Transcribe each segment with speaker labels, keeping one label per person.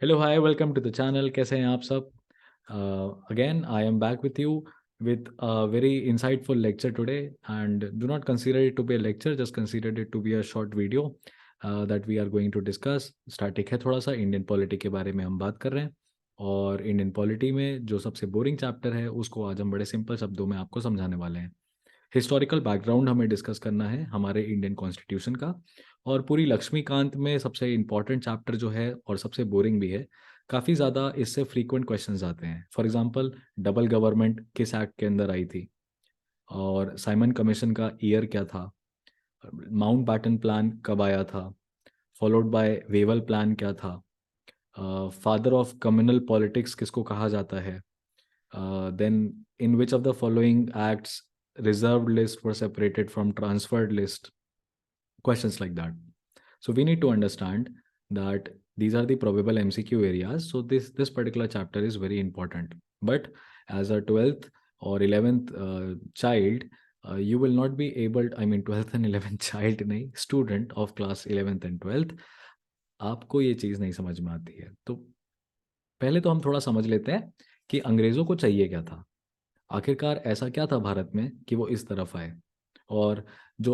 Speaker 1: Hello hi, welcome to the channel. कैसे हैं आप सब? Again I am back with you with a very insightful lecture today, and do not consider it to be a lecture, just consider it to be a short video that we are going to discuss. Static है, थोड़ा सा Indian polity के बारे में हम बात कर रहे हैं। और इंडियन पॉलिटी में जो सबसे बोरिंग चैप्टर है उसको आज हम बड़े सिंपल शब्दों में आपको समझाने वाले हैं। हिस्टोरिकल बैकग्राउंड हमें डिस्कस करना है हमारे इंडियन कॉन्स्टिट्यूशन का। और पूरी लक्ष्मीकांत में सबसे इम्पॉर्टेंट चैप्टर जो है और सबसे बोरिंग भी है, काफ़ी ज़्यादा इससे फ्रीक्वेंट क्वेश्चंस आते हैं। फॉर एग्जांपल, डबल गवर्नमेंट किस एक्ट के अंदर आई थी, और साइमन कमीशन का ईयर क्या था, माउंट बैटन प्लान कब आया था, फॉलोड बाय वेवल प्लान क्या था, फादर ऑफ कम्युनल पॉलिटिक्स किसको कहा जाता है, then in which of the following acts reserved list were separated from transferred list, questions like that. So we need to understand that these are the probable MCQ areas. So this particular chapter is very important. But as a 12th or 11th child, you will not be able, I mean 12th and 11th child नहीं, student of class 11th and 12th, आपको ये चीज़ नहीं समझ में आती है। तो पहले तो हम थोड़ा समझ लेते हैं कि अंग्रेज़ों को चाहिए क्या था। आखिरकार ऐसा क्या था भारत में कि वो इस तरफ आए। और जो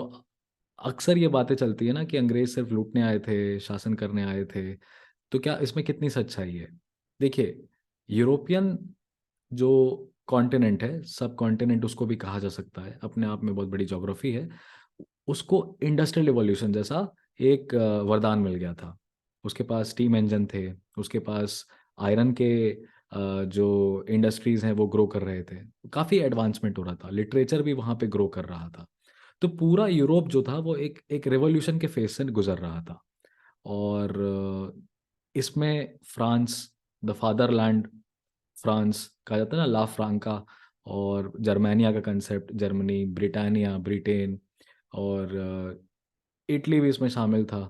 Speaker 1: अक्सर ये बातें चलती है ना कि अंग्रेज सिर्फ लूटने आए थे, शासन करने आए थे, तो क्या इसमें कितनी सच्चाई है? देखिए, यूरोपियन जो कॉन्टिनेंट है, सब कॉन्टिनेंट उसको भी कहा जा सकता है, अपने आप में बहुत बड़ी ज्योग्राफी है। उसको इंडस्ट्रियल रिवॉल्यूशन जैसा एक वरदान मिल गया था। उसके पास स्टीम इंजन थे, उसके पास आयरन के जो इंडस्ट्रीज हैं वो ग्रो कर रहे थे। काफ़ी एडवांसमेंट हो रहा था, लिटरेचर भी वहाँ पे ग्रो कर रहा था। तो पूरा यूरोप जो था वो एक एक रेवोल्यूशन के फेज से गुजर रहा था। और इसमें फ्रांस, द फादरलैंड फ्रांस कहा जाता है ना, ला फ्रांका, और जर्मेनिया का कंसेप्ट, जर्मनी, ब्रिटानिया, ब्रिटेन, और इटली भी इसमें शामिल था।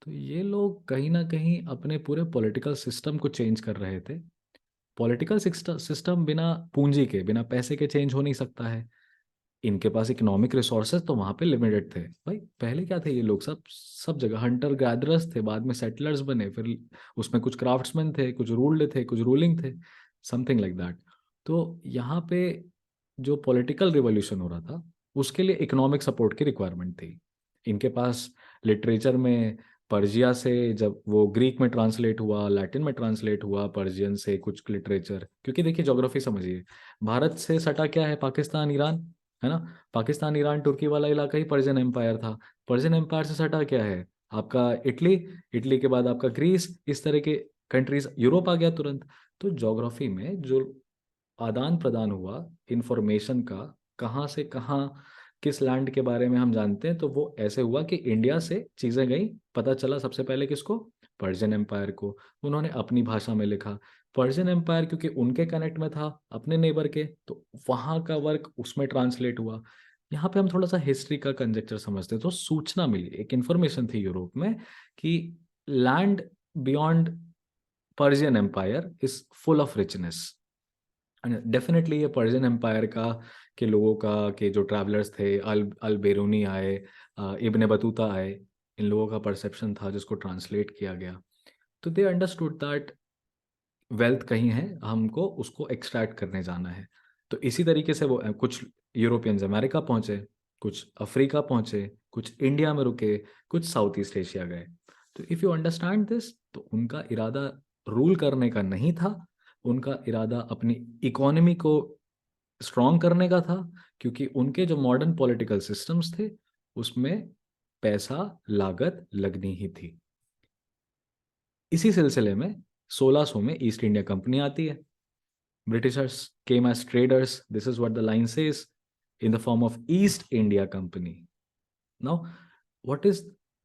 Speaker 1: तो ये लोग कहीं ना कहीं अपने पूरे पॉलिटिकल सिस्टम को चेंज कर रहे थे। पॉलिटिकल सिस्टम बिना पूंजी के, बिना पैसे के चेंज हो नहीं सकता है। इनके पास इकोनॉमिक रिसोर्सेज तो वहाँ पे लिमिटेड थे। भाई पहले क्या थे, ये लोग सब सब जगह हंटर गैदरर्स थे, बाद में सेटलर्स बने, फिर उसमें कुछ क्राफ्ट्समैन थे, कुछ रूल्ड थे, कुछ रूलिंग थे, समथिंग लाइक दैट। तो यहाँ पे जो पॉलिटिकल रिवॉल्यूशन हो रहा था उसके लिए इकोनॉमिक सपोर्ट की रिक्वायरमेंट थी। इनके पास लिटरेचर में पर्जिया से, जब वो ग्रीक में ट्रांसलेट हुआ, लैटिन में ट्रांसलेट हुआ, पर्जियन से कुछ लिटरेचर, क्योंकि देखिए ज्योग्राफी समझिए, भारत से सटा क्या है, पाकिस्तान, ईरान, है ना। पाकिस्तान, ईरान, तुर्की वाला इलाका ही पर्शियन एम्पायर था। पर्शियन एम्पायर से सटा क्या है आपका, इटली, इटली के बाद आपका ग्रीस, इस तरह के कंट्रीज, यूरोप आ गया तुरंत। तो ज्योग्राफी में जो आदान प्रदान हुआ इंफॉर्मेशन का, कहाँ से कहाँ, किस लैंड के बारे में हम जानते हैं, तो वो ऐसे हुआ कि इंडिया से चीज़ें गई, पता चला सबसे पहले किसको, पर्शियन एम्पायर को। उन्होंने अपनी भाषा में लिखा। पर्शियन एम्पायर क्योंकि उनके कनेक्ट में था अपने नेबर के, तो वहाँ का वर्क उसमें ट्रांसलेट हुआ। यहाँ पे हम थोड़ा सा हिस्ट्री का कंजेक्चर समझते हैं। तो सूचना मिली, एक इन्फॉर्मेशन थी यूरोप में कि land beyond Persian empire is full of richness. Definitely ये पर्शियन एम्पायर का, के लोगों का, के जो ट्रैवलर्स थे, अल अल बेरूनी आए, इब्न बतूता आए, इन लोगों का परसेप्शन था जिसको ट्रांसलेट किया गया। तो दे अंडरस्टूड दैट वेल्थ कहीं है, हमको उसको एक्सट्रैक्ट करने जाना है। तो इसी तरीके से वो कुछ यूरोपियंस अमेरिका पहुंचे, कुछ अफ्रीका पहुंचे, कुछ इंडिया में रुके, कुछ साउथ ईस्ट एशिया गए। तो इफ़ यू अंडरस्टैंड दिस, तो उनका इरादा रूल करने का नहीं था, उनका इरादा अपनी इकोनॉमी को स्ट्रॉन्ग करने का था। क्योंकि उनके जो मॉडर्न पॉलिटिकल सिस्टम्स थे उसमें पैसा, लागत लगनी ही थी। इसी सिलसिले में 1600 में ईस्ट इंडिया कंपनी आती है। Britishers came as traders, this is what the line says, in the form of East India Company. Now, what is,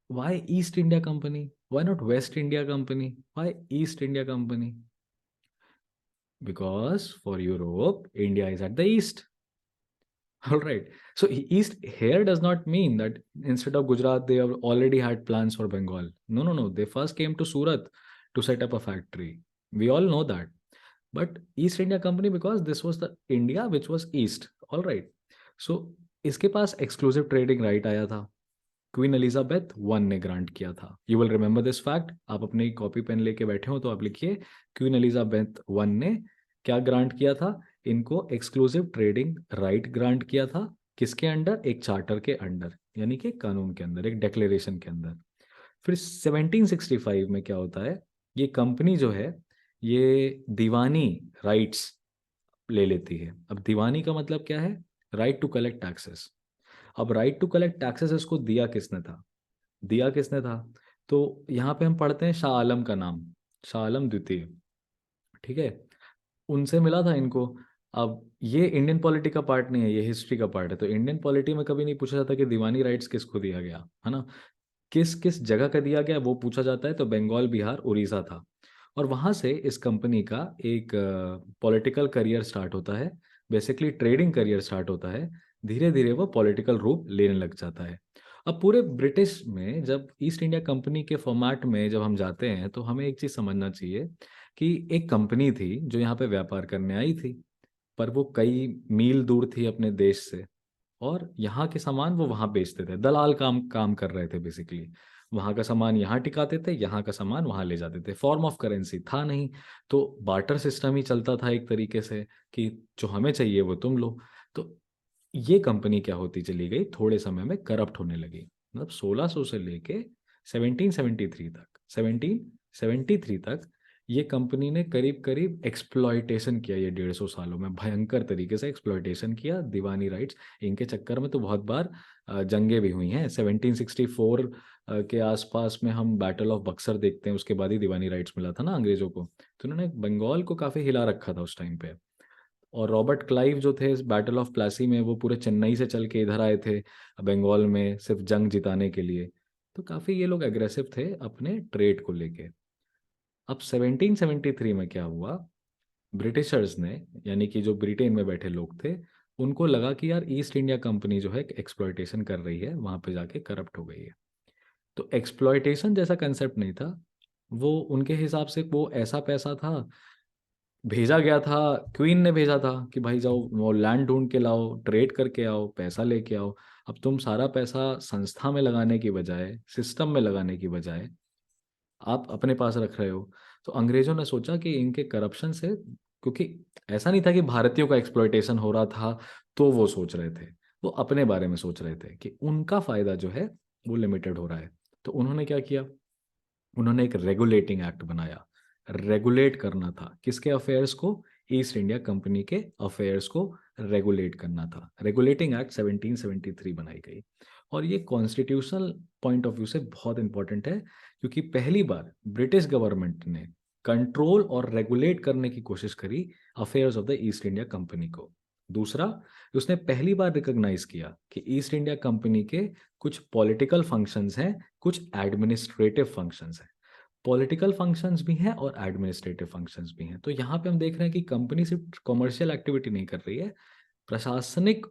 Speaker 1: why East India Company? Why not West India Company? Why East India Company? Because for Europe, India is at the east. All right. So east here does not mean that instead of Gujarat, they have already had plans for Bengal. No, no, no. They first came to Surat to set up a factory. We all know that. But East India Company, because this was the India which was east. All right. So इसके पास exclusive trading right आया था। Queen Elizabeth one ने grant किया था। You will remember this fact. आप अपनी copy pen लेके बैठे हो तो आप लिखिए, क्वीन एलिजाबेथ वन ने क्या ग्रांट किया था? इनको एक्सक्लूसिव ट्रेडिंग राइट ग्रांट किया था। किसके अंडर? एक चार्टर के अंडर, यानी कि कानून के अंदर, एक डिक्लेरेशन के अंदर। फिर 1765 में क्या होता है, ये कंपनी जो है ये दीवानी राइट्स ले लेती है। अब दीवानी का मतलब क्या है? Right to collect taxes. अब राइट टू कलेक्ट टैक्सेस इसको दिया किसने था? दिया किसने था? तो यहाँ पे हम पढ़ते हैं शाह आलम का नाम, शाह आलम द्वितीय, ठीक है, उनसे मिला था इनको। अब ये इंडियन पॉलिटी का पार्ट नहीं है, ये हिस्ट्री का पार्ट है। तो इंडियन पॉलिटी में कभी नहीं पूछा जाता कि दीवानी राइट्स किसको दिया गया, है ना? किस किस जगह का दिया गया वो पूछा जाता है। तो बंगाल, बिहार, उड़ीसा था। और वहां से इस कंपनी का एक पॉलिटिकल करियर स्टार्ट होता है, बेसिकली ट्रेडिंग करियर स्टार्ट होता है। धीरे धीरे वो पॉलिटिकल रूप लेने लग जाता है। अब पूरे ब्रिटिश में जब ईस्ट इंडिया कंपनी के फॉर्मेट में जब हम जाते हैं तो हमें एक चीज़ समझना चाहिए कि एक कंपनी थी जो यहाँ पे व्यापार करने आई थी, पर वो कई मील दूर थी अपने देश से, और यहाँ के सामान वो वहाँ बेचते थे। दलाल काम काम कर रहे थे बेसिकली। वहाँ का सामान यहाँ टिकाते थे, यहाँ का सामान वहाँ ले जाते थे। फॉर्म ऑफ करेंसी था नहीं, तो बार्टर सिस्टम ही चलता था एक तरीके से कि जो हमें चाहिए वो तुम लो। तो ये कंपनी क्या होती चली गई, थोड़े समय में करप्ट होने लगी। मतलब 1600 से लेके 1773 तक, 1773 तक ये कंपनी ने करीब करीब एक्सप्लॉयटेशन किया। ये 150 सालों में भयंकर तरीके से एक्सप्लॉयटेशन किया, दीवानी राइट्स। इनके चक्कर में तो बहुत बार जंगें भी हुई हैं। 1764 के आसपास में हम बैटल ऑफ बक्सर देखते हैं, उसके बाद ही दीवानी राइट्स मिला था ना अंग्रेजों को। तो उन्होंने बंगाल को काफ़ी हिला रखा था उस टाइम पे। और रॉबर्ट क्लाइव जो थे इस बैटल ऑफ प्लासी में, वो पूरे चेन्नई से चल के इधर आए थे बंगाल में सिर्फ जंग जिताने के लिए। तो काफ़ी ये लोग एग्रेसिव थे अपने ट्रेड को लेके। अब 1773 में क्या हुआ, ब्रिटिशर्स ने, यानी कि जो ब्रिटेन में बैठे लोग थे, उनको लगा कि यार ईस्ट इंडिया कंपनी जो है एक्सप्लॉयटेशन कर रही है, वहाँ पे जाके करप्ट हो गई है। तो एक्सप्लॉयटेशन जैसा कंसेप्ट नहीं था वो उनके हिसाब से, वो ऐसा पैसा था, भेजा गया था, क्वीन ने भेजा था कि भाई जाओ वो लैंड ढूंढ के लाओ, ट्रेड करके आओ, पैसा लेके आओ। अब तुम सारा पैसा संस्था में लगाने की बजाय, सिस्टम में लगाने की बजाय आप अपने पास रख रहे हो। तो अंग्रेजों ने सोचा कि इनके करप्शन से, क्योंकि ऐसा नहीं था कि भारतीयों का एक्सप्लॉयटेशन हो रहा था तो वो सोच रहे थे, वो अपने बारे में सोच रहे थे कि उनका फायदा जो है वो लिमिटेड हो रहा है। तो उन्होंने क्या किया, उन्होंने एक रेगुलेटिंग एक्ट बनाया। रेगुलेट करना था किसके अफेयर्स को? ईस्ट इंडिया कंपनी के अफेयर्स को रेगुलेट करना था। रेगुलेटिंग एक्ट 1773 बनाई गई। और ये कॉन्स्टिट्यूशनल पॉइंट ऑफ व्यू से बहुत इंपॉर्टेंट है, क्योंकि पहली बार ब्रिटिश गवर्नमेंट ने कंट्रोल और रेगुलेट करने की कोशिश करी affairs of the east India company को। दूसरा, उसने पहली बार रिकॉग्नाइज किया कि ईस्ट इंडिया कंपनी के कुछ पॉलिटिकल फंक्शंस हैं, कुछ एडमिनिस्ट्रेटिव फंक्शंस हैं। पॉलिटिकल फंक्शंस भी हैं और एडमिनिस्ट्रेटिव फंक्शंस भी हैं। तो यहाँ पे हम देख रहे हैं कि कंपनी सिर्फ कमर्शियल एक्टिविटी नहीं कर रही है, प्रशासनिक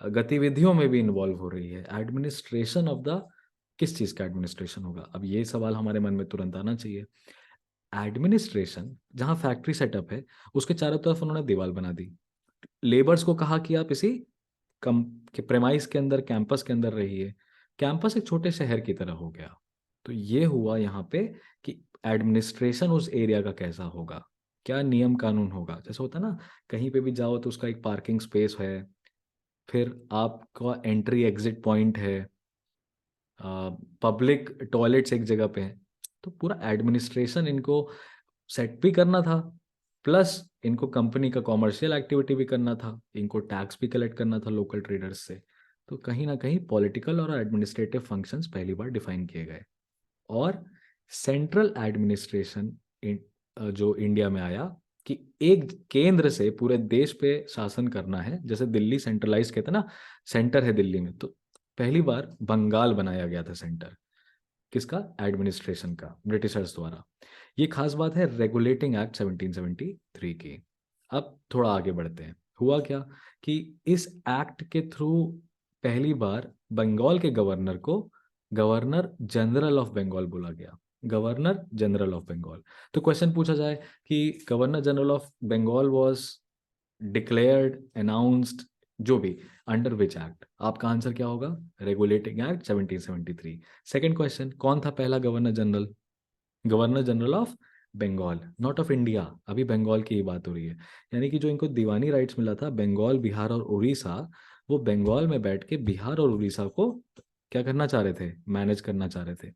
Speaker 1: गतिविधियों में भी इन्वॉल्व हो रही है। एडमिनिस्ट्रेशन ऑफ द, किस चीज़ का एडमिनिस्ट्रेशन होगा? अब ये सवाल हमारे मन में तुरंत आना चाहिए। एडमिनिस्ट्रेशन, जहाँ फैक्ट्री सेटअप है उसके चारों तरफ उन्होंने दीवार बना दी। लेबर्स को कहा कि आप इसी कम के प्रेमाइस के अंदर, कैंपस के अंदर रहिए। कैंपस एक छोटे शहर की तरह हो गया। तो ये हुआ यहाँ पे कि एडमिनिस्ट्रेशन उस एरिया का कैसा होगा, क्या नियम कानून होगा। जैसे होता है ना, कहीं पे भी जाओ तो उसका एक पार्किंग स्पेस है, फिर आपका एंट्री एग्जिट पॉइंट है, पब्लिक टॉयलेट्स एक जगह पे हैं। तो पूरा एडमिनिस्ट्रेशन इनको सेट भी करना था, प्लस इनको कंपनी का कॉमर्शियल एक्टिविटी भी करना था, इनको टैक्स भी कलेक्ट करना था लोकल ट्रेडर्स से। तो कहीं ना कहीं पॉलिटिकल और एडमिनिस्ट्रेटिव फंक्शंस पहली बार डिफाइन किए गए। और सेंट्रल एडमिनिस्ट्रेशन जो इंडिया में आया, कि एक केंद्र से पूरे देश पे शासन करना है, जैसे दिल्ली सेंट्रलाइज कहते हैं ना, सेंटर है दिल्ली में, तो पहली बार बंगाल बनाया गया था सेंटर। किसका? एडमिनिस्ट्रेशन का, ब्रिटिशर्स द्वारा। ये खास बात है रेगुलेटिंग एक्ट 1773 की। अब थोड़ा आगे बढ़ते हैं। हुआ क्या कि इस एक्ट के थ्रू पहली बार बंगाल के गवर्नर को गवर्नर जनरल ऑफ बंगाल बोला गया। Governor general of Bengal. तो क्वेश्चन पूछा जाए कि governor general of Bengal was declared, announced, जो भी, अंडर विच एक्ट? आपका आंसर क्या होगा? Regulating act 1773। सेकंड क्वेश्चन, कौन था पहला governor general? Governor general of Bengal, not of India. अभी बंगाल की ही बात हो रही है। यानी कि जो इनको दीवानी राइट्स मिला था, बंगाल, बिहार और उड़ीसा, वो बंगाल में बैठ के बिहार और उड़ीसा को क्या करना चाह रहे थे? मैनेज करना चाह रहे थे।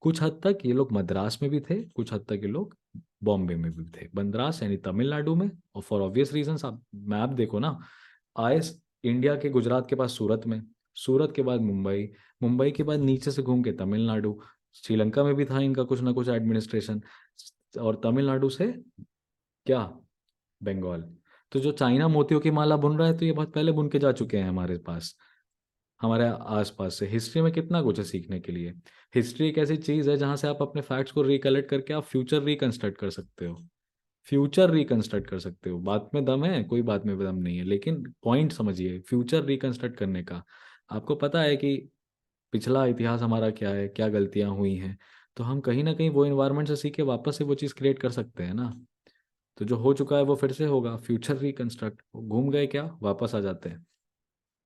Speaker 1: कुछ हद तक ये लोग मद्रास में भी थे, कुछ हद तक ये लोग बॉम्बे में भी थे। मद्रास यानी तमिलनाडु में, और फॉर ऑब्वियस रीजंस, आप मैप देखो ना, आए इंडिया के गुजरात के पास सूरत में, सूरत के बाद मुंबई, मुंबई के बाद नीचे से घूम के तमिलनाडु, श्रीलंका में भी था इनका कुछ ना कुछ एडमिनिस्ट्रेशन, और तमिलनाडु से क्या, बंगाल। तो जो चाइना मोतियों की माला बुन रहा है, तो ये बहुत पहले बुन के जा चुके हैं हमारे पास, हमारे आसपास से। हिस्ट्री में कितना कुछ है सीखने के लिए। हिस्ट्री एक ऐसी चीज है जहां से आप अपने फैक्ट्स को रिकलेक्ट करके आप फ्यूचर रिकंस्ट्रक्ट कर सकते हो, फ्यूचर रिकंस्ट्रक्ट कर सकते हो। बात में दम है, कोई बात में दम नहीं है, लेकिन पॉइंट समझिए फ्यूचर रिकंस्ट्रक्ट करने का। आपको पता है कि पिछला इतिहास हमारा क्या है, क्या गलतियां हुई हैं, तो हम कहीं ना कहीं वो इन्वायरमेंट से सीख के वापस से वो चीज़ क्रिएट कर सकते हैं ना। तो जो हो चुका है वो फिर से होगा, फ्यूचर रिकंस्ट्रक्ट। घूम गए क्या, वापस आ जाते हैं।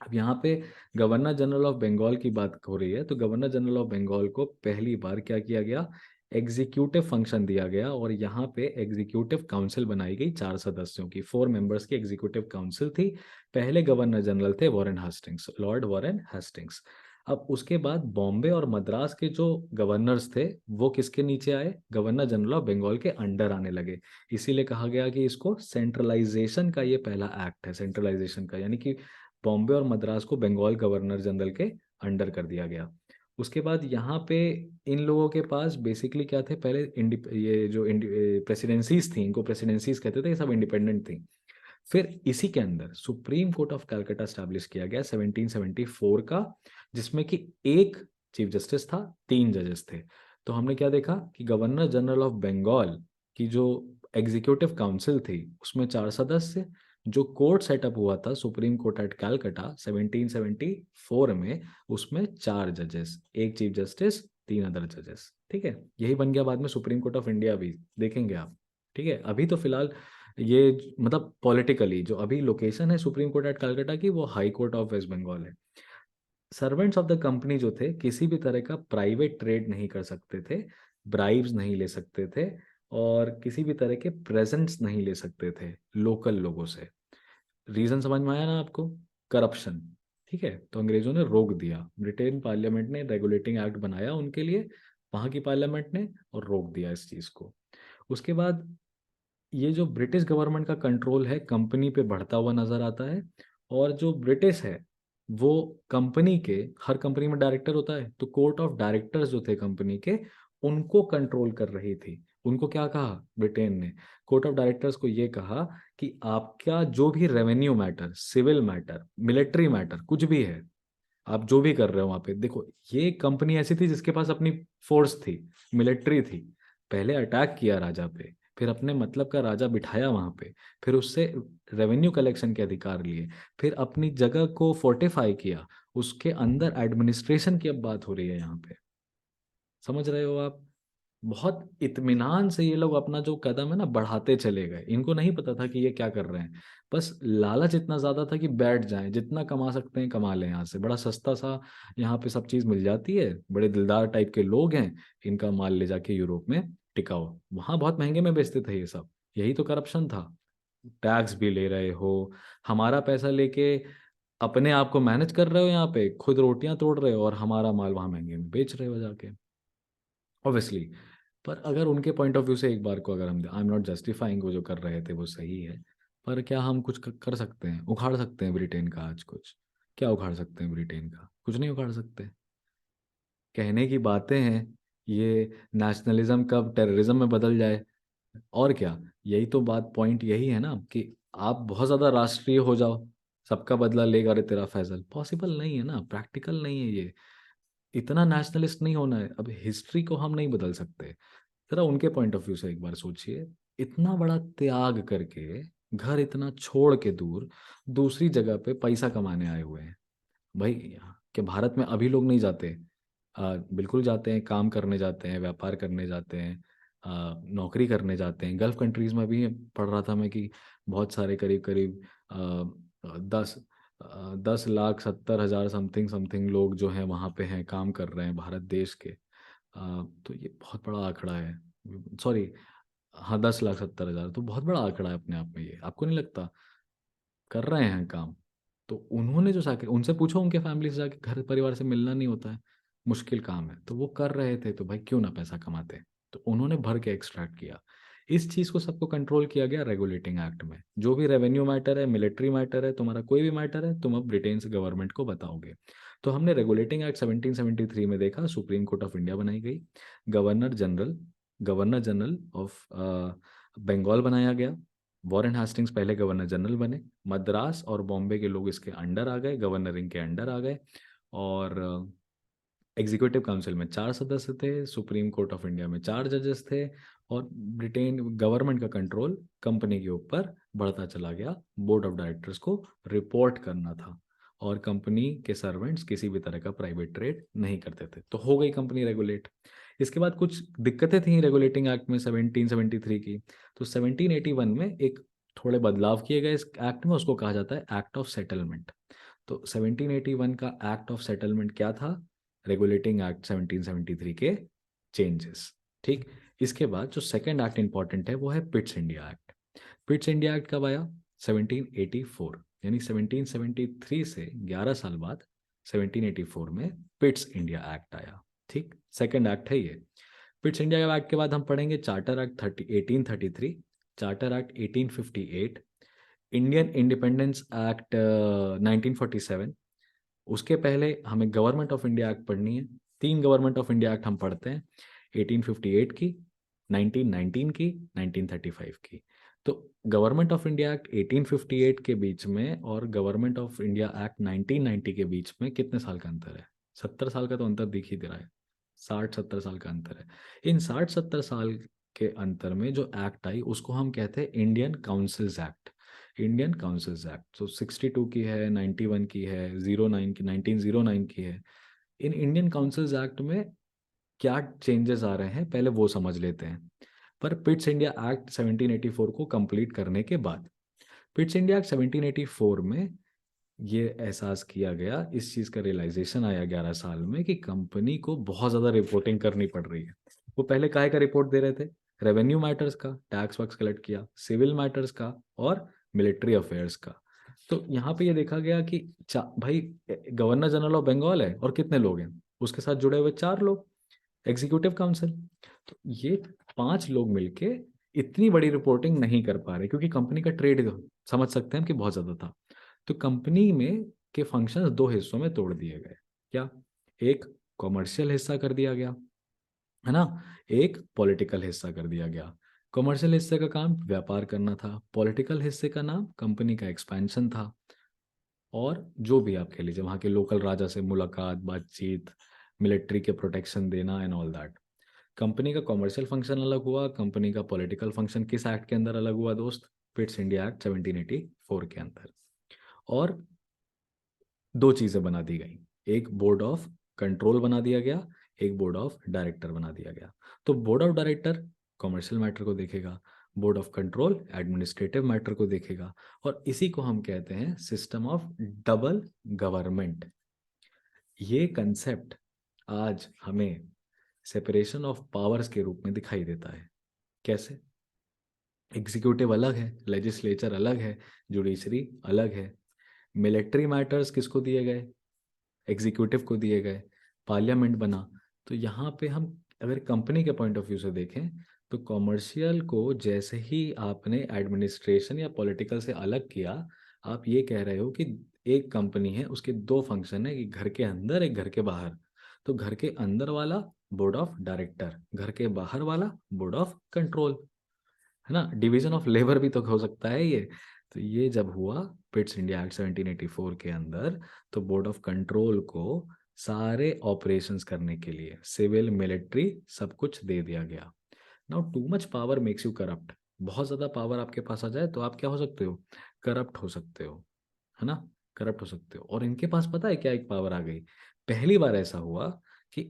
Speaker 1: अब यहाँ पे गवर्नर जनरल ऑफ बंगाल की बात हो रही है, तो गवर्नर जनरल ऑफ बंगाल को पहली बार क्या किया गया? एग्जीक्यूटिव फंक्शन दिया गया, और यहाँ पे एग्जीक्यूटिव काउंसिल बनाई गई 4 सदस्यों की, 4 मेंबर्स की एग्जीक्यूटिव काउंसिल थी। पहले गवर्नर जनरल थे Warren Hastings, Lord Warren Hastings. अब उसके बाद बॉम्बे और मद्रास के जो गवर्नर्स थे, वो किसके नीचे आए? गवर्नर जनरल ऑफ बंगाल के अंडर आने लगे। इसीलिए कहा गया कि इसको सेंट्रलाइजेशन का ये पहला एक्ट है, सेंट्रलाइजेशन का, यानी कि बॉम्बे और मद्रास को बंगाल गवर्नर जनरल के अंडर कर दिया गया। उसके बाद यहाँ पे इन लोगों के पास बेसिकली क्या थे? पहले ये जो प्रेसिडेंसीज थी, इनको प्रेसिडेंसीज कहते थे, ये सब इंडिपेंडेंट थी। फिर इसी के अंदर supreme court of Calcutta establish किया गया 1774 का, जिसमें कि एक चीफ जस्टिस था, 3 जजेस थे। तो हमने क्या देखा कि गवर्नर जनरल ऑफ बंगाल की जो एग्जीक्यूटिव काउंसिल थी, उसमें 4 सदस्य। जो कोर्ट सेटअप हुआ था सुप्रीम कोर्ट एट कलकत्ता 1774 में, उसमें 4 जजेस, एक चीफ जस्टिस, 3 अदर जजेस। ठीक है, यही बन गया बाद में सुप्रीम कोर्ट ऑफ इंडिया भी, देखेंगे आप। ठीक है, अभी तो फिलहाल ये मतलब पॉलिटिकली जो अभी लोकेशन है सुप्रीम कोर्ट एट कलकत्ता की, वो high court of West Bengal है। सर्वेंट्स ऑफ द कंपनी जो थे, किसी भी तरह का प्राइवेट ट्रेड नहीं कर सकते थे, ब्राइब्स नहीं ले सकते थे, और किसी भी तरह के प्रेजेंट्स नहीं ले सकते थे लोकल लोगों से। रीजन समझ में आया ना आपको? करप्शन। ठीक है, तो अंग्रेजों ने रोक दिया, ब्रिटेन पार्लियामेंट ने रेगुलेटिंग एक्ट बनाया उनके लिए, वहां की पार्लियामेंट ने, और रोक दिया इस चीज को। उसके बाद ये जो ब्रिटिश गवर्नमेंट का कंट्रोल है कंपनी पे बढ़ता हुआ नजर आता है। और जो ब्रिटिश है, वो कंपनी के, हर कंपनी में डायरेक्टर होता है, तो कोर्ट ऑफ डायरेक्टर्स जो थे कंपनी के, उनको कंट्रोल कर रही थी। उनको क्या कहा ब्रिटेन ने? कोर्ट ऑफ डायरेक्टर्स को ये कहा कि आपका जो भी revenue matter, civil matter, military matter, कुछ भी है, आप जो भी कर रहे हो वहां पे, देखो, ये कंपनी ऐसी थी जिसके पास अपनी फोर्स थी, मिलिट्री थी। पहले अटैक किया राजा पे, फिर अपने मतलब का राजा बिठाया वहां पे, फिर उससे रेवेन्यू कलेक्शन के अधिकार लिए, फिर अपनी जगह को फोर्टिफाई किया, उसके अंदर एडमिनिस्ट्रेशन की अब बात हो रही है यहाँ पे। समझ रहे हो आप? बहुत इत्मीनान से ये लोग अपना जो कदम है ना बढ़ाते चले गए। इनको नहीं पता था कि ये क्या कर रहे हैं, बस लालच इतना ज्यादा था कि बैठ जाएं, जितना कमा सकते हैं कमा लें, यहाँ से बड़ा सस्ता सा यहाँ पे सब चीज मिल जाती है, बड़े दिलदार टाइप के लोग हैं, इनका माल ले जाके यूरोप में टिकाओ, वहां बहुत महंगे में बेचते थे ये सब। यही तो करप्शन था। टैक्स भी ले रहे हो, हमारा पैसा लेके अपने आप को मैनेज कर रहे हो, यहाँ पे खुद रोटियां तोड़ रहे हो, और हमारा माल वहां महंगे में बेच रहे हो जाके, ऑब्वियसली। पर अगर उनके पॉइंट ऑफ व्यू से एक बार को अगर हम, आई एम नॉट जस्टिफाइंग, वो जो कर रहे थे वो सही है, पर क्या हम कुछ कर सकते हैं? उखाड़ सकते हैं ब्रिटेन का आज कुछ? क्या उखाड़ सकते हैं ब्रिटेन का? कुछ नहीं उखाड़ सकते। कहने की बातें हैं, ये नेशनलिज्म कब टेररिज्म में बदल जाए, और क्या। यही तो बात, पॉइंट यही है ना, कि आप बहुत ज्यादा राष्ट्रीय हो जाओ, सबका बदला लेगा रे तेरा फैजल, पॉसिबल नहीं है ना, प्रैक्टिकल नहीं है ये। इतना नेशनलिस्ट नहीं होना है। अब हिस्ट्री को हम नहीं बदल सकते। जरा उनके पॉइंट ऑफ व्यू से एक बार सोचिए, इतना बड़ा त्याग करके, घर इतना छोड़ के दूर, दूसरी जगह पे पैसा कमाने आए हुए हैं। भाई, कि भारत में अभी लोग नहीं जाते? बिल्कुल जाते हैं, काम करने जाते हैं, व्यापार करने जाते हैं, नौकरी करने जाते हैं। गल्फ कंट्रीज में भी पढ़ रहा था मैं कि बहुत सारे, करीब करीब 10 10,70,000 समथिंग समथिंग लोग जो हैं वहाँ पे हैं, काम कर रहे हैं भारत देश के। तो ये बहुत बड़ा आंकड़ा है। सॉरी, हाँ, 10,70,000 तो बहुत बड़ा आंकड़ा है अपने आप में, ये आपको नहीं लगता? कर रहे हैं काम। तो उन्होंने जो जाके उनसे पूछो, उनके फैमिली से जाके, घर परिवार से मिलना नहीं होता है, मुश्किल काम है, तो वो कर रहे थे, तो भाई क्यों ना पैसा कमाते। तो उन्होंने भर के एक्सट्रैक्ट किया। इस चीज़ को सबको कंट्रोल किया गया रेगुलेटिंग एक्ट में। जो भी रेवेन्यू मैटर है, मिलिट्री मैटर है, तुम्हारा कोई भी मैटर है, तुम अब ब्रिटेन से गवर्नमेंट को बताओगे। तो हमने रेगुलेटिंग एक्ट 1773 में देखा, सुप्रीम कोर्ट ऑफ इंडिया बनाई गई, governor general governor general of Bengal बनाया गया। वॉरेन हेस्टिंग्स पहले गवर्नर जनरल बने। मद्रास और बॉम्बे के लोग इसके अंडर आ गए, गवर्नरिंग के अंडर आ गए। और एग्जीक्यूटिव काउंसिल में 4 सदस्य थे, सुप्रीम कोर्ट ऑफ इंडिया में 4 जजेस थे। और ब्रिटेन गवर्नमेंट का कंट्रोल कंपनी के ऊपर बढ़ता चला गया। बोर्ड ऑफ डायरेक्टर्स को रिपोर्ट करना था, और कंपनी के सर्वेंट्स किसी भी तरह का प्राइवेट ट्रेड नहीं करते थे। तो हो गई कंपनी रेगुलेट। इसके बाद कुछ दिक्कतें थी रेगुलेटिंग एक्ट में 1773 की। तो 1781 में एक थोड़े बदलाव किए गए इस एक्ट में, उसको कहा जाता है एक्ट ऑफ सेटलमेंट। तो 1781 का एक्ट ऑफ सेटलमेंट क्या था? रेगुलेटिंग एक्ट 1773 के चेंजेस। ठीक। इसके बाद जो सेकंड एक्ट इंपॉर्टेंट है वो है Pitt's India act. Pitt's India act कब आया? 1784, यानी 1773 से 11 साल बाद 1784 में पिट्स इंडिया एक्ट आया। ठीक, सेकंड एक्ट है ये। पिट्स इंडिया एक्ट के बाद हम पढ़ेंगे charter act 1833, charter act 1858, Indian independence act 1947। उसके पहले हमें गवर्नमेंट ऑफ इंडिया एक्ट पढ़नी है। 3 गवर्नमेंट ऑफ इंडिया एक्ट हम पढ़ते हैं, 1858 की, 1919 की, 1935 की। तो गवर्नमेंट ऑफ इंडिया एक्ट 1858 के बीच में और गवर्नमेंट ऑफ इंडिया एक्ट 1990 के बीच में कितने साल का अंतर है? 70 साल का तो अंतर दिख ही दे रहा है। 60-70 साल का अंतर है। इन 60-70 साल के अंतर में जो एक्ट आई उसको हम कहते हैं Indian councils act. Indian councils act तो 62 की है, 91 की है, 09 की, 1909 की है। इन इंडियन काउंसिल्स एक्ट में क्या चेंजेस आ रहे हैं पहले वो समझ लेते हैं। पर पिट्स इंडिया एक्ट 1784 को कंप्लीट करने के बाद, पिट्स इंडिया एक्ट 1784 में ये एहसास किया गया, इस चीज़ का रियलाइजेशन आया 11 साल में कि कंपनी को बहुत ज़्यादा रिपोर्टिंग करनी पड़ रही है। वो पहले काहे का रिपोर्ट दे रहे थे? रेवेन्यू मैटर्स का, टैक्स वैक्स कलेक्ट किया, सिविल मैटर्स का, और मिलिट्री अफेयर्स का। तो यहाँ पे ये देखा गया कि भाई गवर्नर जनरल ऑफ बंगाल है और कितने लोग हैं उसके साथ जुड़े हुए? 4 लोग, एग्जीक्यूटिव काउंसिल। तो ये 5 लोग मिलके इतनी बड़ी रिपोर्टिंग नहीं कर पा रहे, क्योंकि कंपनी का ट्रेड समझ सकते हैं कि बहुत ज्यादा था। तो कंपनी में के फंक्शंस 2 हिस्सों में तोड़ दिए गए। क्या? एक कॉमर्शियल हिस्सा कर दिया गया, है ना, एक पॉलिटिकल हिस्सा कर दिया गया। कॉमर्शियल हिस्से का काम व्यापार करना था, पॉलिटिकल हिस्से का नाम कंपनी का एक्सपेंशन था, और जो भी आप कह लीजिए वहाँ के लोकल राजा से मुलाकात, बातचीत, मिलिट्री के प्रोटेक्शन देना एंड ऑल दैट। कंपनी का कॉमर्शियल फंक्शन अलग हुआ, कंपनी का पॉलिटिकल फंक्शन किस एक्ट के अंदर अलग हुआ दोस्त? पिट्स इंडिया एक्ट 1784 के अंदर। और 2 चीज़ें बना दी गई, एक बोर्ड ऑफ कंट्रोल बना दिया गया, एक बोर्ड ऑफ डायरेक्टर बना दिया गया। तो board of director commercial matter को देखेगा, board of control administrative matter को देखेगा, और इसी को हम कहते हैं सिस्टम ऑफ डबल गवर्नमेंट। ये कंसेप्ट आज हमें सेपरेशन ऑफ पावर्स के रूप में दिखाई देता है। कैसे? एग्जीक्यूटिव अलग है, लेजिस्लेचर अलग है, जुडिशरी अलग है। मिलिट्री मैटर्स किसको दिए गए? एग्जीक्यूटिव को दिए गए, पार्लियामेंट बना। तो यहाँ पे हम अगर कंपनी के पॉइंट ऑफ व्यू से देखें, तो कॉमर्शियल को जैसे ही आपने एडमिनिस्ट्रेशन या पॉलिटिकल से अलग किया, आप ये कह रहे हो कि एक कंपनी है, उसके 2 फंक्शन है, एक घर के अंदर, एक घर के बाहर। तो घर के अंदर वाला बोर्ड ऑफ डायरेक्टर, घर के बाहर वाला बोर्ड ऑफ कंट्रोल, है ना, डिवीजन ऑफ लेबर भी तो हो सकता है ये। तो ये जब हुआ पिट्स इंडिया एक्ट 1784 के अंदर, तो बोर्ड ऑफ कंट्रोल को सारे ऑपरेशंस करने के लिए सिविल, मिलिट्री सब कुछ दे दिया गया। Now too much power makes you corrupt. बहुत ज्यादा पावर आपके पास आ जाए तो आप क्या हो सकते हो? करप्ट हो सकते हो, है ना, करप्ट हो सकते हो। और इनके पास पता है क्या एक पावर आ गई? पहली बार ऐसा हुआ कि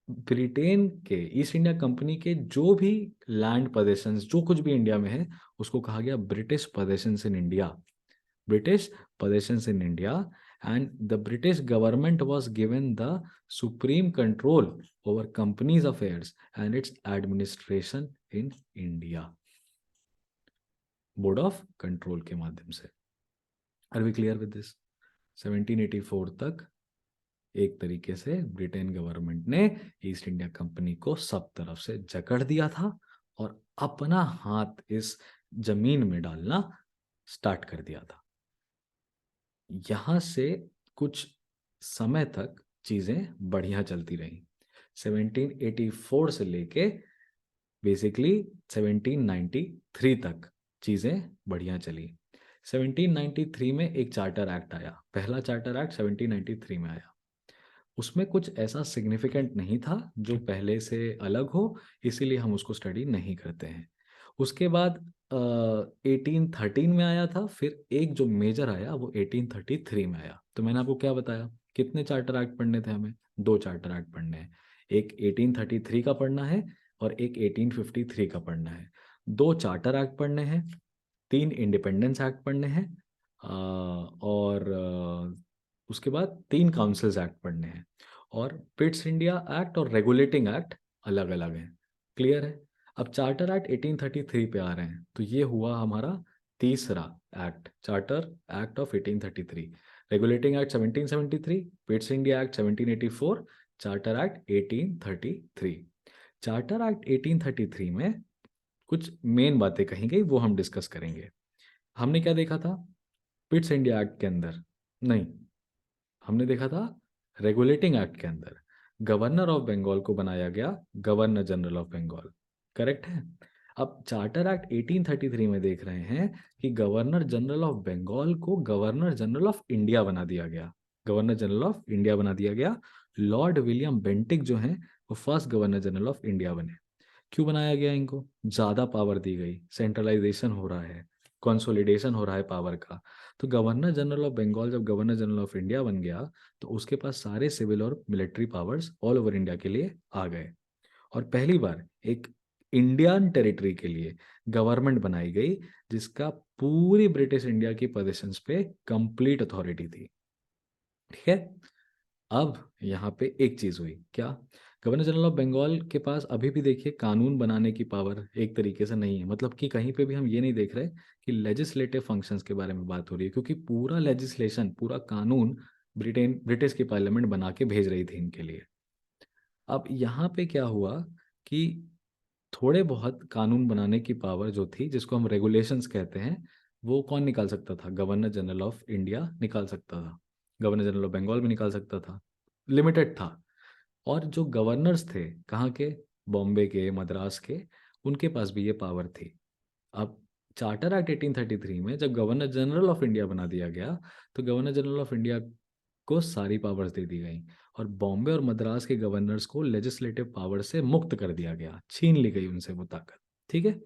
Speaker 1: ब्रिटेन के ईस्ट इंडिया कंपनी के जो भी लैंड पोजेशंस, जो कुछ भी इंडिया में है, उसको कहा गया British possessions in India. British possessions in India, and the British government was given the supreme control over companies' affairs and its administration in India. Board of control के माध्यम से. Are we clear with this? 1784 तक एक तरीके से Britain government ने East India company को सब तरफ से जकड़ दिया था और अपना हाथ इस जमीन में डालना स्टार्ट कर दिया था. यहां से कुछ समय तक चीजें बढ़िया चलती रही. 1784 से लेके बेसिकली 1793 तक चीजें बढ़िया चली. 1793 में एक चार्टर एक्ट आया. पहला चार्टर एक्ट 1793 में आया. उसमें कुछ ऐसा सिग्निफिकेंट नहीं था जो पहले से अलग हो, इसीलिए हम उसको स्टडी नहीं करते हैं. उसके बाद 1813 में आया था. फिर एक जो मेजर आया वो 1833 में आया. तो मैंने आपको क्या बताया, कितने चार्टर एक्ट पढ़ने थे हमें? 2 चार्टर एक्ट पढ़ने हैं. एक 1833 का पढ़ना है और एक 1853 का पढ़ना है. 2 चार्टर एक्ट पढ़ने हैं, 3 इंडिपेंडेंस एक्ट पढ़ने हैं, और उसके बाद 3 काउंसिल्स एक्ट पढ़ने हैं. और पिट्स इंडिया एक्ट और रेगुलेटिंग एक्ट अलग अलग हैं. क्लियर है? अब चार्टर एक्ट 1833 पे आ रहे हैं. तो ये हुआ हमारा तीसरा act, charter act of 1833. Regulating act 1773, Pitt's India act 1784, charter act 1833. Charter act 1833 में कुछ मेन बातें कही गई, वो हम डिस्कस करेंगे. हमने क्या देखा था पिट्स इंडिया एक्ट के अंदर? नहीं, हमने देखा था रेगुलेटिंग एक्ट के अंदर गवर्नर ऑफ बंगाल को बनाया गया governor general of Bengal. Correct है? अब चार्टर एक्ट 1833 में देख रहे हैं कि गवर्नर जनरल ऑफ बंगाल को गवर्नर जनरल ऑफ इंडिया बना दिया गया. गवर्नर जनरल ऑफ इंडिया बना दिया गया. लॉर्ड विलियम बेंटिक जो हैं वो first governor general of India बने. क्यों बनाया गया इनको? ज़्यादा पावर दी गई, सेंट्रलाइजेशन हो रहा है, कंसोलिडेशन हो रहा है पावर का. तो गवर्नर जनरल ऑफ बंगाल जब गवर्नर जनरल ऑफ इंडिया बन गया तो उसके पास सारे सिविल और military powers all over India के लिए आ गए. और पहली बार एक इंडियन टेरिटरी के लिए गवर्नमेंट बनाई गई जिसका पूरी ब्रिटिश इंडिया की पोजीशंस पे कंप्लीट अथॉरिटी थी. ठीक है? अब यहाँ पे एक चीज हुई. क्या? गवर्नर जनरल ऑफ बंगाल के पास अभी भी देखिए कानून बनाने की पावर एक तरीके से नहीं है. मतलब कि कहीं पे भी हम ये नहीं देख रहे कि लेजिस्लेटिव फंक्शंस के बारे में बात हो रही है, क्योंकि पूरा लेजिस्लेशन, पूरा कानून ब्रिटिश की पार्लियामेंट बना के भेज रही थी इनके लिए. अब यहाँ पे क्या हुआ कि थोड़े बहुत कानून बनाने की पावर जो थी, जिसको हम रेगुलेशंस कहते हैं, वो कौन निकाल सकता था? गवर्नर जनरल ऑफ इंडिया निकाल सकता था. गवर्नर जनरल ऑफ बंगाल भी निकाल सकता था. लिमिटेड था. और जो गवर्नर्स थे कहाँ के? बॉम्बे के, मद्रास के, उनके पास भी ये पावर थी. अब चार्टर एक्ट 1833 में जब गवर्नर जनरल ऑफ इंडिया बना दिया गया तो गवर्नर जनरल ऑफ इंडिया को सारी पावर्स दे दी गई और बॉम्बे और मद्रास के गवर्नर्स को लेजिस्लेटिव पावर से मुक्त कर दिया गया, छीन ली गई उनसे वो ताकत. ठीक है?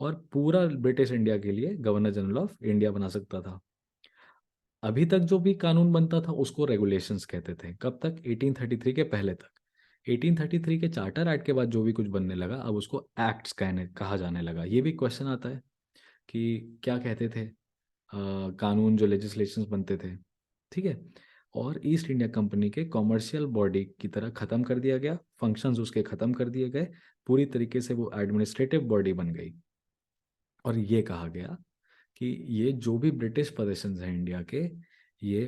Speaker 1: और पूरा ब्रिटिश इंडिया के लिए गवर्नर जनरल ऑफ इंडिया बना सकता था. अभी तक जो भी कानून बनता था उसको रेगुलेशंस कहते थे. कब तक? 1833 के पहले तक. 1833 के चार्टर एक्ट के बाद जो भी कुछ बनने लगा अब उसको एक्ट्स कहने कहा जाने लगा. ये भी क्वेश्चन आता है कि क्या कहते थे कानून जो लेजिस्लेशंस बनते थे. ठीक है? और ईस्ट इंडिया कंपनी के कॉमर्शियल बॉडी की तरह ख़त्म कर दिया गया, फंक्शंस उसके ख़त्म कर दिए गए, पूरी तरीके से वो एडमिनिस्ट्रेटिव बॉडी बन गई. और ये कहा गया कि ये जो भी ब्रिटिश पोजेशंस हैं इंडिया के, ये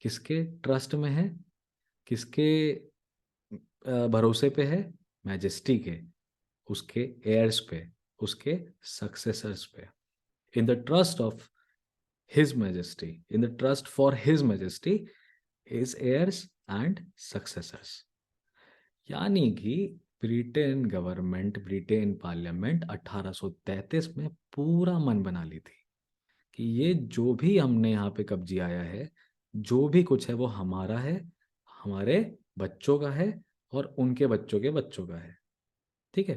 Speaker 1: किसके ट्रस्ट में है, किसके भरोसे पे है? मैजेस्टी के, उसके एयर्स पे, उसके सक्सेसर्स पे. In the trust of his majesty, in the trust for his majesty, his heirs and successors. यानी कि ब्रिटेन गवर्नमेंट, ब्रिटेन पार्लियामेंट 1833 में पूरा मन बना ली थी कि ये जो भी हमने यहाँ पे कब्जियाया है, जो भी कुछ है वो हमारा है, हमारे बच्चों का है और उनके बच्चों के बच्चों का है. ठीक है?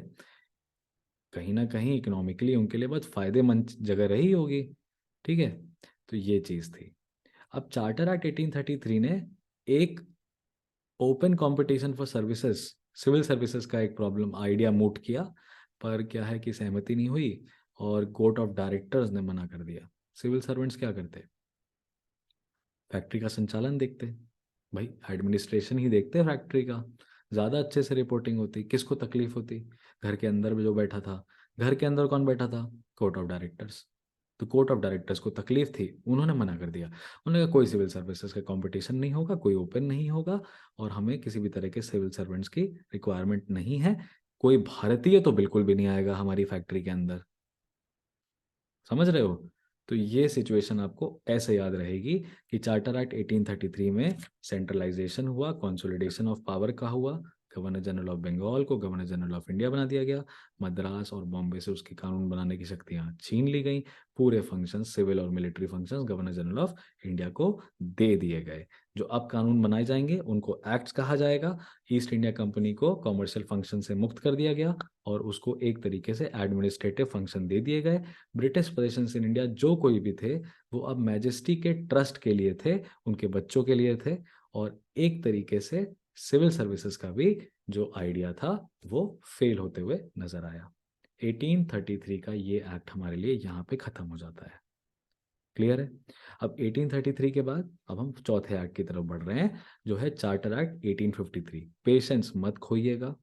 Speaker 1: कहीं ना कहीं इकोनॉमिकली उनके लिए बहुत फायदेमंद जगह रही होगी. ठीक है? तो ये चीज़ थी. अब चार्टर एक्ट 1833 ने एक open competition for services, civil services का एक प्रॉब्लम आइडिया मूट किया, पर क्या है कि सहमति नहीं हुई और कोर्ट ऑफ डायरेक्टर्स ने मना कर दिया. सिविल सर्वेंट्स क्या करते? फैक्ट्री का संचालन देखते, भाई एडमिनिस्ट्रेशन ही देखते फैक्ट्री का, ज़्यादा अच्छे से रिपोर्टिंग होती, किसको तकलीफ होती, घर के अंदर जो बैठा था, घर के अंदर कौन बैठा था, कोर्ट ऑफ डायरेक्टर्स। तो कोर्ट ऑफ डायरेक्टर्स को तकलीफ थी, उन्होंने मना कर दिया, उन्होंने कहा कोई सिविल सर्विसेज का कंपटीशन नहीं होगा, कोई ओपन नहीं होगा, और हमें किसी भी तरह के सिविल सर्वेंट्स की रिक्वायरमेंट नहीं है, कोई भारतीय तो बिल्कुल भी नहीं आएगा हमारी फैक्ट्री के अंदर। समझ रहे हो? तो ये सिचुएशन आपको ऐसे याद रहेगी कि चार्टर एक्ट 1833 में सेंट्रलाइजेशन हुआ, कंसोलिडेशन ऑफ पावर का हुआ, गवर्नर जनरल ऑफ बंगाल को गवर्नर जनरल ऑफ इंडिया बना दिया गया, मद्रास और बॉम्बे से उसकी कानून बनाने की शक्तियां छीन ली गई, पूरे फंक्शंस सिविल और military functions governor general of India को दे दिए गए। जो अब कानून बनाए जाएंगे उनको एक्ट्स कहा जाएगा। ईस्ट इंडिया कंपनी को कॉमर्शियल फंक्शन से मुक्त कर दिया गया और उसको एक तरीके से एडमिनिस्ट्रेटिव फंक्शन दे दिए गए। ब्रिटिश पोजेशंस इन इंडिया जो कोई भी थे वो अब मैजेस्टी के ट्रस्ट के लिए थे, उनके बच्चों के लिए थे, और एक तरीके से सिविल सर्विसेज का भी जो आइडिया था वो फेल होते हुए नजर आया। 1833 का ये एक्ट हमारे लिए यहाँ पे खत्म हो जाता है। क्लियर है? अब 1833 के बाद अब हम चौथे एक्ट की तरफ बढ़ रहे हैं, जो है चार्टर एक्ट 1853। पेशेंस मत खोइएगा,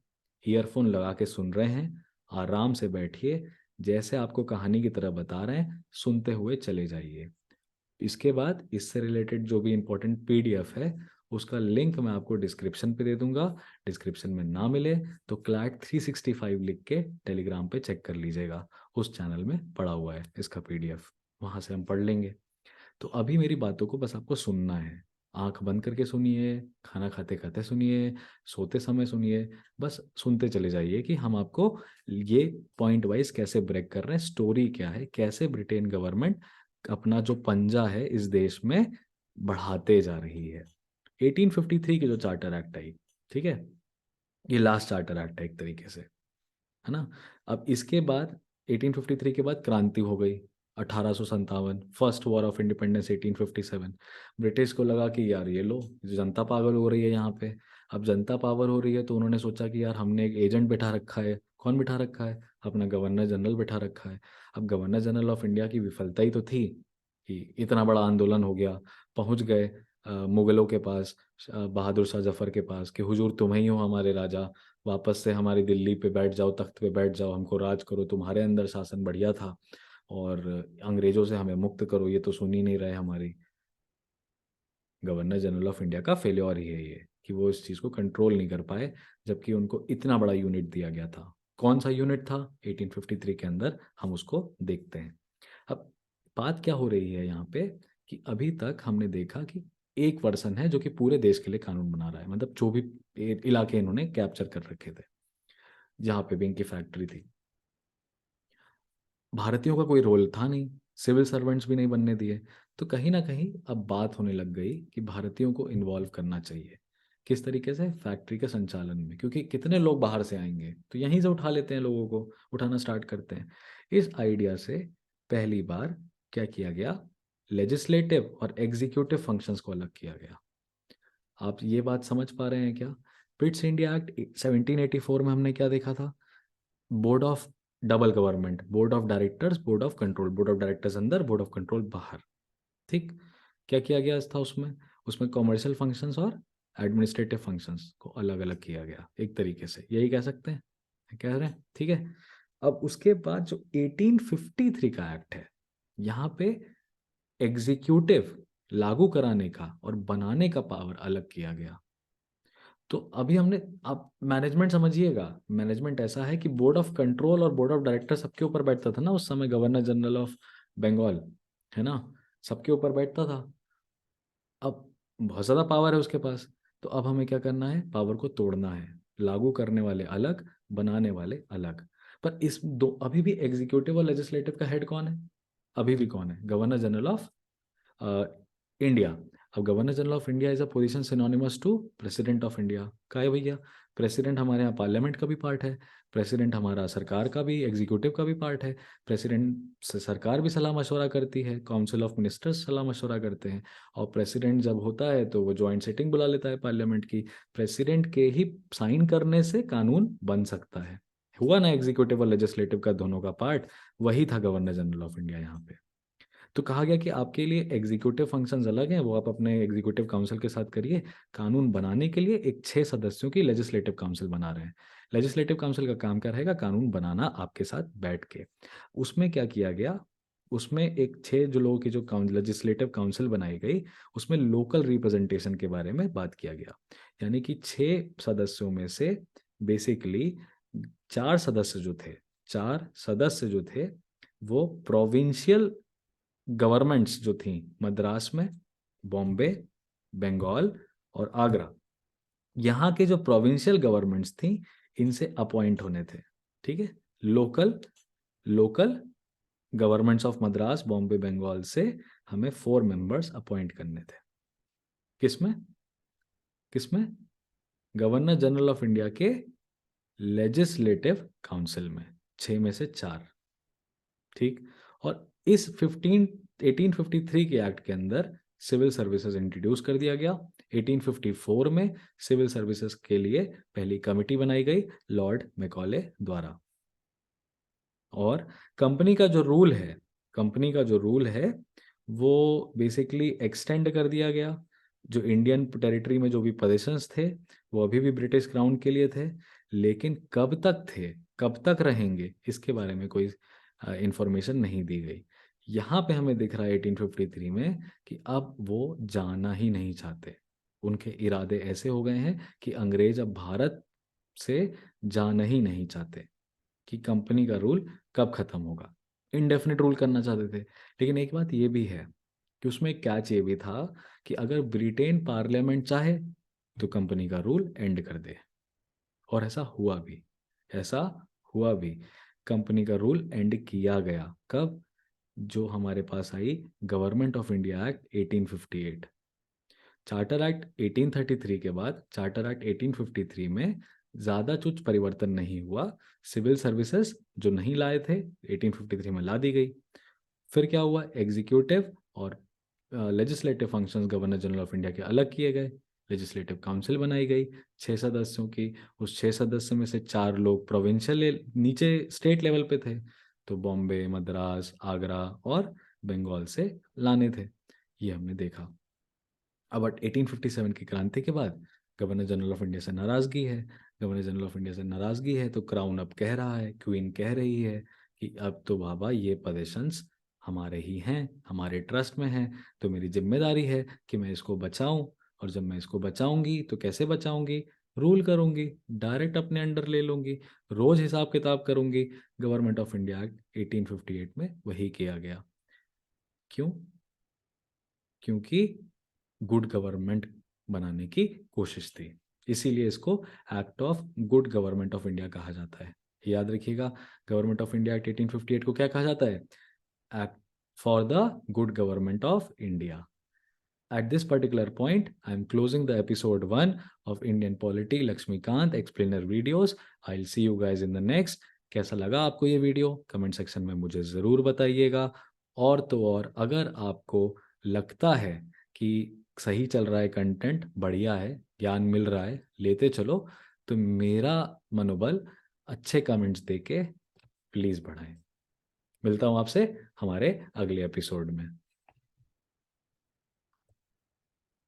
Speaker 1: ईयरफोन लगा के सुन रहे हैं, आराम से बैठिए, जैसे आपको कहानी की तरह बता रहे हैं सुनते हुए चले जाइए। इसके बाद इससे रिलेटेड जो भी इंपॉर्टेंट पीडीएफ है उसका लिंक मैं आपको डिस्क्रिप्शन पे दे दूंगा। डिस्क्रिप्शन में ना मिले तो क्लैट 365 लिख के टेलीग्राम पे चेक कर लीजिएगा, उस चैनल में पड़ा हुआ है इसका पीडीएफ, वहां से हम पढ़ लेंगे। तो अभी मेरी बातों को बस आपको सुनना है, आंख बंद करके सुनिए, खाना खाते खाते सुनिए, सोते समय सुनिए, बस सुनते चले जाइए कि हम आपको ये पॉइंट वाइज कैसे ब्रेक कर रहे हैं, स्टोरी क्या है, कैसे ब्रिटेन गवर्नमेंट अपना जो पंजा है इस देश में बढ़ाते जा रही है। 1853 की जो चार्टर एक्ट आई, ठीक है, ये लास्ट चार्टर एक्ट है एक तरीके से, है ना। अब इसके बाद 1853 के बाद क्रांति हो गई, 1857, first war of independence 1857। British को लगा कि यार ये लो जनता पागल हो रही है यहाँ पे। अब जनता पावर हो रही है तो उन्होंने सोचा कि यार हमने एक एजेंट बैठा रखा है। कौन बैठा रखा है? अपना गवर्नर जनरल बैठा रखा है। अब गवर्नर जनरल ऑफ इंडिया की विफलता ही तो थी कि इतना बड़ा आंदोलन हो गया, पहुंच गए मुगलों के पास, बहादुर शाह जफर के पास कि हुजूर तुम ही हो हमारे राजा, वापस से हमारी दिल्ली पे बैठ जाओ, तख्त पे बैठ जाओ, हमको राज करो, तुम्हारे अंदर शासन बढ़िया था, और अंग्रेजों से हमें मुक्त करो, ये तो सुन ही नहीं रहे हमारी। गवर्नर जनरल ऑफ इंडिया का फेल्योर ही है ये कि वो इस चीज़ को कंट्रोल नहीं कर पाए, जबकि उनको इतना बड़ा यूनिट दिया गया था। कौन सा यूनिट था 1853 के अंदर, हम उसको देखते हैं। अब बात क्या हो रही है यहाँ पे कि अभी तक हमने देखा कि एक वर्सन है जो कि पूरे देश के लिए कानून बना रहा है, मतलब जो भी इलाके इन्होंने कैप्चर कर रखे थे जहाँ पे भी इनकी फैक्ट्री थी, भारतीयों का कोई रोल था नहीं, सिविल सर्वेंट्स भी नहीं बनने दिए। तो कहीं ना कहीं अब बात होने लग गई कि भारतीयों को इन्वॉल्व करना चाहिए। किस तरीके से? फैक्ट्री के संचालन में, क्योंकि कितने लोग बाहर से आएंगे तो यहीं से उठा लेते हैं, लोगों को उठाना स्टार्ट करते हैं। इस आइडिया से पहली बार क्या किया गया, लेजिस्लेटिव और एग्जीक्यूटिव फंक्शंस को अलग किया गया। आप ये बात समझ पा रहे हैं क्या? पिट्स इंडिया एक्ट 1784 में हमने क्या देखा था? Board of double government, board of directors, board of control, board of directors अंदर, बोर्ड ऑफ कंट्रोल बाहर। ठीक, क्या किया गया था उसमें? उसमें कॉमर्शियल फंक्शंस और एडमिनिस्ट्रेटिव फंक्शंस को अलग अलग किया गया, एक तरीके से यही कह सकते हैं, कह रहे हैं, ठीक है। अब उसके बाद जो 1853 का एक्ट है, यहाँ पे एग्जीक्यूटिव लागू कराने का और बनाने का पावर अलग किया गया। तो अभी हमने, आप मैनेजमेंट समझिएगा, मैनेजमेंट ऐसा है कि बोर्ड ऑफ कंट्रोल और बोर्ड ऑफ डायरेक्टर सबके ऊपर बैठता था ना उस समय, गवर्नर जनरल ऑफ बंगाल, है ना, सबके ऊपर बैठता था। अब बहुत ज़्यादा पावर है उसके पास, तो अब हमें क्या करना है, पावर को तोड़ना है, लागू करने वाले अलग, बनाने वाले अलग। पर इस दो, अभी भी एग्जीक्यूटिव और लेजिस्लेटिव का हेड कौन है? अभी भी कौन है? Governor general of India. अब governor general of India is a position synonymous to president of India. का है भैया? प्रेसिडेंट हमारे यहाँ पार्लियामेंट का भी पार्ट है, प्रेसिडेंट हमारा सरकार का भी, एग्जीक्यूटिव का भी पार्ट है। प्रेसिडेंट से सरकार भी सलाह मशवरा करती है, काउंसिल ऑफ मिनिस्टर्स सलाह मशवरा करते हैं, और प्रेसिडेंट जब होता है तो वो ज्वाइंट सिटिंग बुला लेता है पार्लियामेंट की। प्रेसिडेंट के ही साइन करने से कानून बन सकता है। हुआ ना एग्जीक्यूटिव और लेजिस्लेटिव का दोनों का पार्ट, वही था गवर्नर जनरल ऑफ इंडिया यहाँ पे। तो कहा गया कि आपके लिए एग्जीक्यूटिव फंक्शंस अलग हैं, वो आप अपने एग्जीक्यूटिव काउंसिल के साथ करिए। कानून बनाने के लिए एक 6 सदस्यों की लेजिस्लेटिव काउंसिल बना रहे हैं। लेजिस्लेटिव काउंसिल का काम क्या रहेगा? कानून बनाना आपके साथ बैठ के। उसमें क्या किया गया? उसमें एक 6 जो लोगों की जो लेजिस्लेटिव काउंसिल बनाई गई, उसमें लोकल रिप्रेजेंटेशन के बारे में बात किया गया। यानी कि 6 सदस्यों में से बेसिकली 4 सदस्य जो थे, 4 सदस्य जो थे वो प्रोविंशियल गवर्नमेंट्स जो थी मद्रास में, बॉम्बे, बंगाल और आगरा, यहाँ के जो प्रोविंशियल गवर्नमेंट्स थी इनसे अपॉइंट होने थे। ठीक है, local local governments of Madras, Bombay, Bengal से हमें 4 मेंबर्स अपॉइंट करने थे। किसमें? किसमें? गवर्नर जनरल ऑफ इंडिया के लेजिस्लेटिव काउंसिल में, 6 में से 4। ठीक, और इस 1853 के एक्ट के अंदर सिविल सर्विसेज इंट्रोड्यूस कर दिया गया। 1854 में सिविल सर्विसेज के लिए पहली कमेटी बनाई गई लॉर्ड मैकॉले द्वारा। और कंपनी का जो रूल है, कंपनी का जो रूल है वो बेसिकली एक्सटेंड कर दिया गया। जो इंडियन टेरिटरी में जो भी पोजीशंस थे वो अभी भी ब्रिटिश क्राउन के लिए थे, लेकिन कब तक थे, कब तक रहेंगे, इसके बारे में कोई इंफॉर्मेशन नहीं दी गई। यहाँ पे हमें दिख रहा है 1853 में कि अब वो जाना ही नहीं चाहते। उनके इरादे ऐसे हो गए हैं कि अंग्रेज अब भारत से जाना ही नहीं चाहते, कि कंपनी का रूल कब खत्म होगा। इनडेफिनेट रूल करना चाहते थे। लेकिन एक बात ये भी है कि उसमें एक कैच ये भी था कि अगर ब्रिटेन पार्लियामेंट चाहे तो कंपनी का रूल एंड कर दे, और ऐसा हुआ भी। ऐसा हुआ भी, कंपनी का रूल एंड किया गया। कब? जो हमारे पास आई government of India act 1858। Charter act 1833 के बाद चार्टर एक्ट 1853 में ज़्यादा कुछ परिवर्तन नहीं हुआ। सिविल सर्विसेज जो नहीं लाए थे 1853 में ला दी गई। फिर क्या हुआ? एग्जीक्यूटिव और legislative functions governor general of India के अलग किए गए। लेजिस्लेटिव काउंसिल बनाई गई 6 सदस्यों की। उस 6 सदस्यों में से 4 लोग प्रोविंशियल नीचे स्टेट लेवल पे थे, तो बॉम्बे, मद्रास, आगरा और बंगाल से लाने थे। ये हमने देखा। अब 1857 की क्रांति के बाद गवर्नर जनरल ऑफ इंडिया से नाराजगी है। गवर्नर जनरल ऑफ इंडिया से नाराजगी है तो क्राउन अब कह रहा है, क्वीन कह रही है कि अब तो बाबा ये पोजीशंस हमारे ही हैं, हमारे ट्रस्ट में हैं, तो मेरी जिम्मेदारी है कि मैं इसको बचाऊं। और जब मैं इसको बचाऊंगी तो कैसे बचाऊंगी? रूल करूंगी, डायरेक्ट अपने अंडर ले लूंगी, रोज हिसाब किताब करूंगी। गवर्नमेंट ऑफ इंडिया एक्ट 1858 में वही किया गया। क्यों? क्योंकि गुड गवर्नमेंट बनाने की कोशिश थी। इसीलिए इसको act of good government of India कहा जाता है। याद रखिएगा, गवर्नमेंट ऑफ इंडिया एक्ट 1858 को क्या कहा जाता है? Act for the good government of India. At this particular point, I am closing the episode 1 of Indian Polity Lakshmikant explainer videos. I'll see you guys in the next. कैसा लगा आपको ये video? Comment section में मुझे ज़रूर बताइएगा। और तो और अगर आपको लगता है कि सही चल रहा है, कंटेंट बढ़िया है, ज्ञान मिल रहा है, लेते चलो, तो मेरा मनोबल अच्छे कमेंट्स देके प्लीज़ बढ़ाएं। मिलता हूँ आपसे हमारे अगले एपिसोड में।